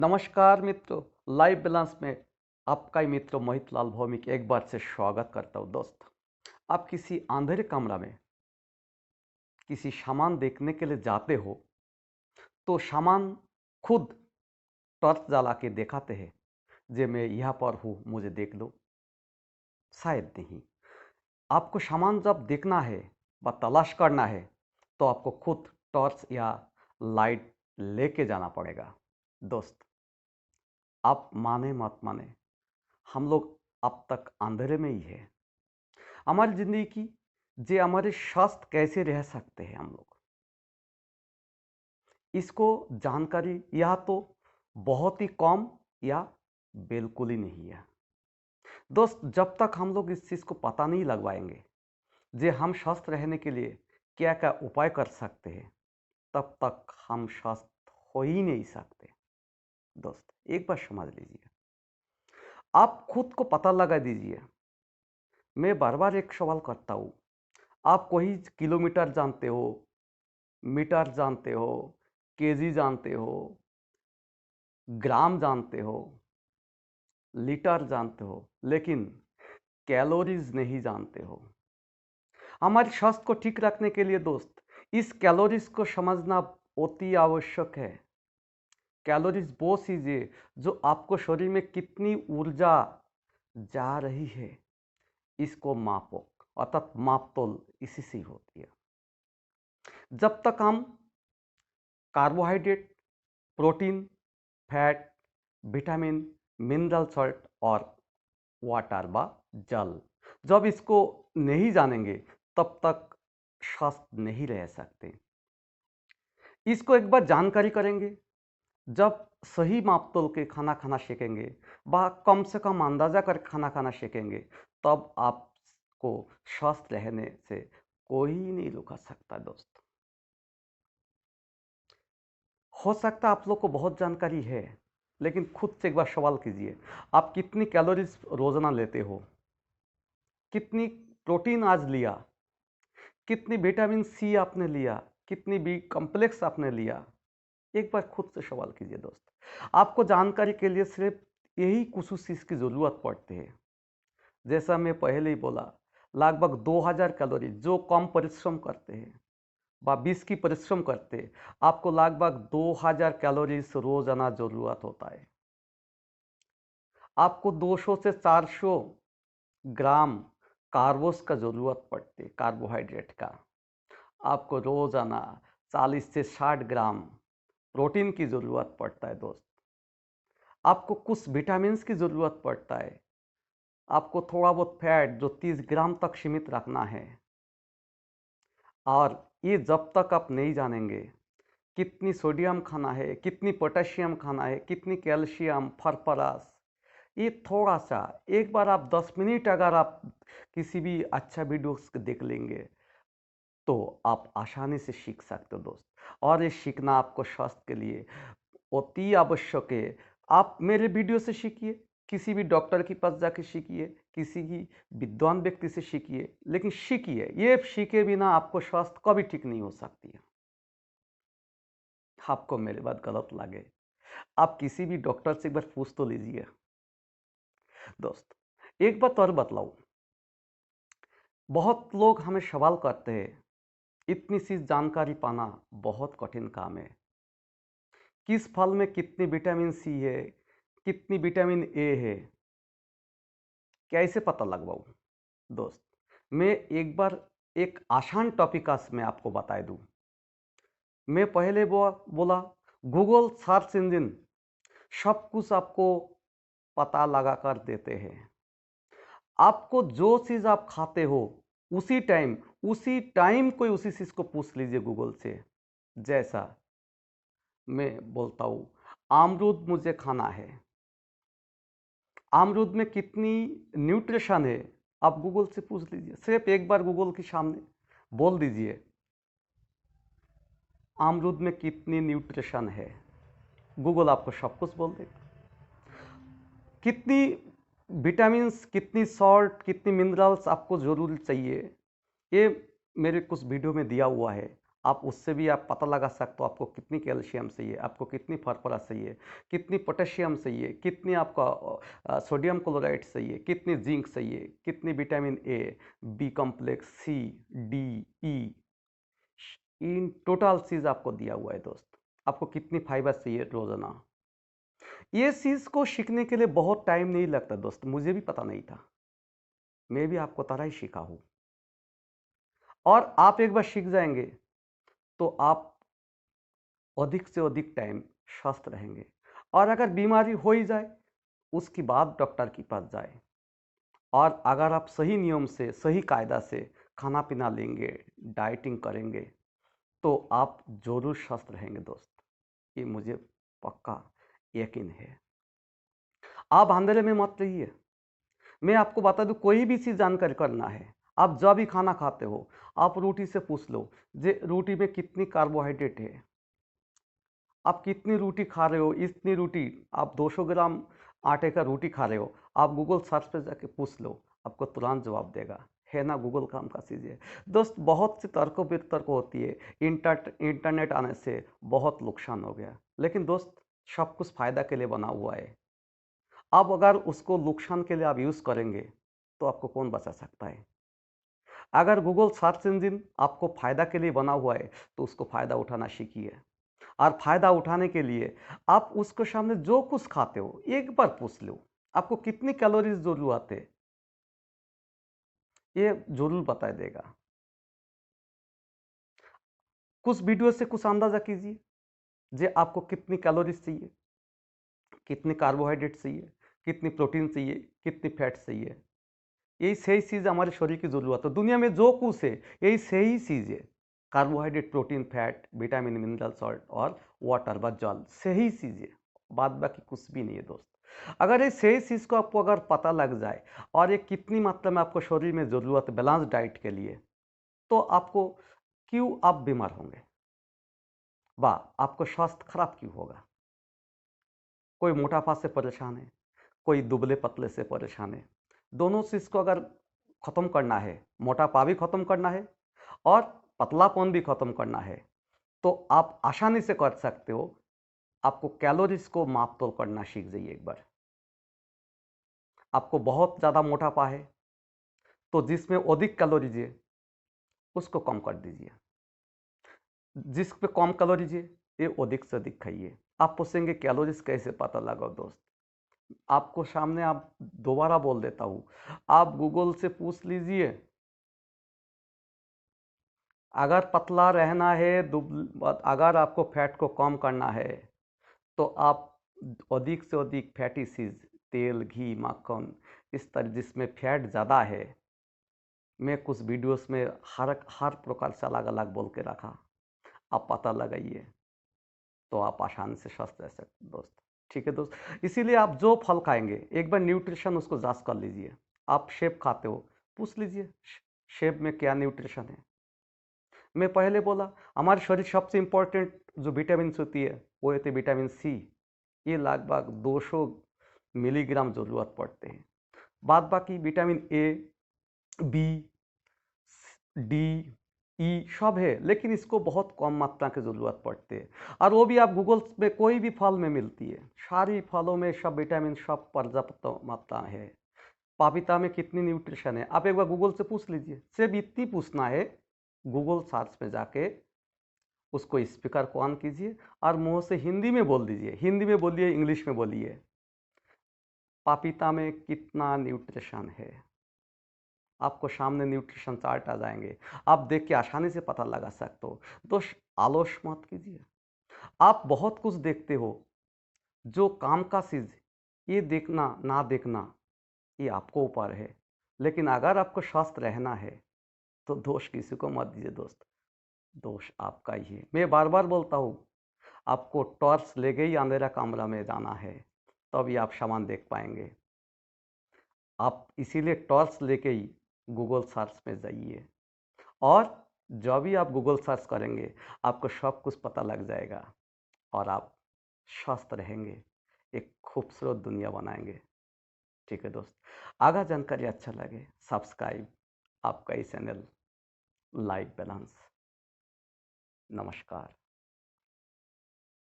नमस्कार मित्रों, life balance में आपका ही मित्र मोहित लाल भौमिक एक बार से स्वागत करता हूँ। दोस्त, आप किसी अंधेरे कमरा में किसी सामान देखने के लिए जाते हो तो सामान खुद टॉर्च जला के दिखाते हैं जे मैं यहाँ पर हूँ, मुझे देख लो। शायद नहीं। आपको सामान जब देखना है व तलाश करना है तो आपको खुद टॉर्च या लाइट लेके जाना पड़ेगा। दोस्त, आप माने मत माने, हम लोग अब तक अंधेरे में ही है। हमारी जिंदगी की जे हमारे स्वास्थ्य कैसे रह सकते हैं हम लोग, इसको जानकारी या तो बहुत ही कम या बिल्कुल ही नहीं है। दोस्त, जब तक हम लोग इस चीज़ को पता नहीं लगवाएंगे जे हम स्वस्थ रहने के लिए क्या क्या उपाय कर सकते हैं, तब तक हम स्वस्थ हो ही नहीं सकते। दोस्त, एक बार समझ लीजिए, आप खुद को पता लगा दीजिए। मैं बार बार एक सवाल करता हूँ, आप कोई किलोमीटर जानते हो, मीटर जानते हो, केजी जानते हो, ग्राम जानते हो, लीटर जानते हो, लेकिन कैलोरीज नहीं जानते हो। हमारे स्वास्थ्य को ठीक रखने के लिए दोस्त, इस कैलोरीज को समझना अति आवश्यक है। कैलोरीज वो चीजें जो आपको शरीर में कितनी ऊर्जा जा रही है, इसको मापो, अर्थात मापतोल इसी से होती है। जब तक हम carbohydrate, protein, fat, vitamin, mineral salt और वाटर व जल, जब इसको नहीं जानेंगे तब तक स्वस्थ नहीं रह सकते। इसको एक बार जानकारी करेंगे, जब सही मापतोल के खाना खाना सीखेंगे व कम से कम अंदाजा कर खाना खाना सीखेंगे, तब आपको स्वस्थ रहने से कोई नहीं रोका सकता। दोस्त, हो सकता है आप लोग को बहुत जानकारी है, लेकिन खुद से एक बार सवाल कीजिए, आप कितनी कैलोरीज रोजाना लेते हो, कितनी प्रोटीन आज लिया, कितनी विटामिन सी आपने लिया, कितनी बी कॉम्प्लेक्स आपने लिया। एक बार खुद से सवाल कीजिए। दोस्त, आपको जानकारी के लिए सिर्फ यही कुछ चीज की जरूरत पड़ती है। जैसा मैं पहले ही बोला, लगभग 2000 कैलोरी जो कम परिश्रम करते हैं व 20 की परिश्रम करते हैं, आपको लगभग 2000 कैलोरी रोजाना जरूरत होता है। आपको 200 से 400 ग्राम कार्बोस का जरूरत पड़ती है, कार्बोहाइड्रेट का। आपको रोजाना 40 से 60 ग्राम प्रोटीन की जरूरत पड़ता है। दोस्त, आपको कुछ विटामिन की जरूरत पड़ता है। आपको थोड़ा बहुत फैट जो 30 ग्राम तक सीमित रखना है। और ये जब तक आप नहीं जानेंगे कितनी सोडियम खाना है, कितनी पोटेशियम खाना है, कितनी कैल्शियम, फास्फोरस, ये थोड़ा सा एक बार आप 10 मिनट अगर आप किसी भी अच्छा वीडियो देख लेंगे तो आप आसानी से सीख सकते हो। दोस्त, और ये सीखना आपको स्वास्थ्य के लिए अति आवश्यक है। आप मेरे वीडियो से सीखिए, किसी भी डॉक्टर के पास जाके सीखिए, किसी की विद्वान व्यक्ति से सीखिए, लेकिन सीखिए। ये सीखे बिना आपको स्वास्थ्य कभी ठीक नहीं हो सकती है। आपको मेरी बात गलत लगे, आप किसी भी डॉक्टर से एक बार पूछ तो लीजिए। दोस्त, एक बात और बतलाऊं, बहुत लोग हमें सवाल करते हैं, इतनी सी जानकारी पाना बहुत कठिन काम है। किस फल में कितनी विटामिन सी है, कितनी विटामिन ए है, कैसे पता लगवाऊं? दोस्त, मैं एक बार एक आसान टॉपिक आज मैं आपको बता दूं। मैं पहले बोला, गूगल सर्च इंजन सब कुछ आपको पता लगा कर देते हैं। आपको जो चीज आप खाते हो उसी टाइम कोई उसी चीज को पूछ लीजिए गूगल से। जैसा मैं बोलता हूं, अमरूद मुझे खाना है, अमरूद में कितनी न्यूट्रिशन है, आप गूगल से पूछ लीजिए। सिर्फ एक बार गूगल के सामने बोल दीजिए, अमरूद में कितनी न्यूट्रिशन है, गूगल आपको सब कुछ बोल देगा। कितनी विटामिन्स, कितनी सॉल्ट, कितनी मिनरल्स आपको जरूर चाहिए, ये मेरे कुछ वीडियो में दिया हुआ है, आप उससे भी आप पता लगा सकते हो आपको कितनी कैल्शियम चाहिए, आपको कितनी फास्फोरस चाहिए, कितनी पोटेशियम चाहिए, कितनी आपका सोडियम क्लोराइड चाहिए, कितनी जिंक चाहिए, कितनी vitamin A, B complex, C, D, E, इन टोटल चीज़ आपको दिया हुआ है दोस्त। आपको कितनी फाइबर चाहिए रोजाना। ये चीज़ को सीखने के लिए बहुत टाइम नहीं लगता दोस्त, मुझे भी पता नहीं था। मैं भी आपको तरह ही सीखा हूँ। और आप एक बार सीख जाएंगे तो आप अधिक से अधिक टाइम स्वस्थ रहेंगे। और अगर बीमारी हो ही जाए उसके बाद डॉक्टर के पास जाए। और अगर आप सही नियम से सही कायदा से खाना पीना लेंगे, डाइटिंग करेंगे, तो आप जरूर स्वस्थ रहेंगे दोस्त। ये मुझे पक्का यकीन है। आप अंधेरे में मत रहिए। मैं आपको बता दूं, कोई भी चीज़ जानकारी करना है, आप जब भी खाना खाते हो आप रोटी से पूछ लो जे रोटी में कितनी कार्बोहाइड्रेट है। आप कितनी रोटी खा रहे हो, इतनी रोटी, आप 200 ग्राम आटे का रोटी खा रहे हो, आप गूगल सर्च पे जाके पूछ लो, आपको तुरंत जवाब देगा। है ना, गूगल काम का चीज़ है दोस्त। बहुत सी तर्क वितर्क होती है। इंटरनेट आने से बहुत नुकसान हो गया, लेकिन दोस्त सब कुछ फायदा के लिए बना हुआ है। अब अगर उसको नुकसान के लिए आप यूज़ करेंगे तो आपको कौन बचा सकता है। अगर गूगल सर्च इंजिन आपको फायदा के लिए बना हुआ है तो उसको फायदा उठाना सीखिए। और फायदा उठाने के लिए आप उसके सामने जो कुछ खाते हो एक बार पूछ लो, आपको कितनी कैलोरीज जरूरत है, ये जरूर बता देगा। कुछ वीडियो से कुछ अंदाजा कीजिए जे आपको कितनी कैलोरीज चाहिए, कितनी कार्बोहाइड्रेट चाहिए, कितनी प्रोटीन चाहिए, कितनी फैट चाहिए। यही सही चीज़ हमारे शरीर की जरूरत है। दुनिया में जो कुछ है यही सही चीज़ है। Carbohydrate, protein, fat, vitamin, mineral salt और वाटर व जल, सही चीज़ है। बाद बाकी कुछ भी नहीं है दोस्त। अगर ये सही चीज़ को आपको अगर पता लग जाए और ये कितनी मात्रा में आपको शरीर में ज़रूरत है बैलेंस डाइट के लिए, तो आपको क्यों आप बीमार होंगे, वाह, आपको स्वास्थ्य खराब क्यों होगा। कोई मोटापा से परेशान है, कोई दुबले पतले से परेशान है। दोनों चीज़ को अगर ख़त्म करना है, मोटापा भी ख़त्म करना है और पतलापन भी ख़त्म करना है, तो आप आसानी से कर सकते हो। आपको कैलोरीज को माप तोल करना सीख जाइए एक बार। आपको बहुत ज़्यादा मोटापा है तो जिसमें अधिक कैलोरीज है उसको कम कर दीजिए। जिस पे कम कैलोरीज है ये अधिक से अधिक खाइए। आप पूछेंगे कैलोरीज कैसे पता लगा दोस्त, आपको सामने आप दोबारा बोल देता हूँ, आप गूगल से पूछ लीजिए। अगर पतला रहना है, अगर आपको फैट को कम करना है तो आप अधिक से अधिक फैटी चीज, तेल, घी, माखन, इस तरह जिसमें फैट ज़्यादा है, मैं कुछ वीडियोस में हर प्रकार से अलग अलग बोल के रखा, आप पता लगाइए तो आप आसानी से स्वस्थ रह सकते दोस्त। ठीक है दोस्त, इसीलिए आप जो फल खाएंगे एक बार न्यूट्रिशन उसको जांच कर लीजिए। आप सेब खाते हो, पूछ लीजिए सेब में क्या न्यूट्रिशन है। मैं पहले बोला हमारे शरीर सबसे इंपॉर्टेंट जो विटामिन होती है वो होती है विटामिन सी। ये लगभग 200 मिलीग्राम जरूरत पड़ते हैं। बाद बाकी विटामिन ए, बी, डी, ई सब है, लेकिन इसको बहुत कम मात्रा की ज़रूरत पड़ती है। और वो भी आप गूगल में कोई भी फल में मिलती है। सारी फलों में सब विटामिन सब पर्याप्त मात्रा है। पापिता में कितनी न्यूट्रिशन है आप एक बार गूगल से पूछ लीजिए। सिर्फ इतनी पूछना है, गूगल सर्च में जाके उसको स्पीकर को ऑन कीजिए और मुंह से हिंदी में बोल दीजिए, हिंदी में बोलिए, इंग्लिश में बोलिए, पापिता में कितना न्यूट्रिशन है। आपको सामने न्यूट्रिशन चार्ट आ जाएंगे, आप देख के आसानी से पता लगा सकते हो। तो आलस मत कीजिए। आप बहुत कुछ देखते हो जो काम का चीज़, ये देखना ना देखना ये आपको ऊपर है। लेकिन अगर आपको स्वस्थ रहना है तो दोष किसी को मत दीजिए दोस्त, दोष आपका ही है। मैं बार बार बोलता हूँ, आपको टॉर्च लेके ही अंधेरा कमरा में जाना है, तभी आप सामान देख पाएंगे। आप इसीलिए टॉर्च लेके ही गूगल सर्च में जाइए और जब भी आप गूगल सर्च करेंगे आपको सब कुछ पता लग जाएगा और आप स्वस्थ रहेंगे, एक खूबसूरत दुनिया बनाएंगे। ठीक है दोस्त, अगर जानकारी अच्छा लगे सब्सक्राइब आपका ही चैनल लाइफ बैलेंस। नमस्कार।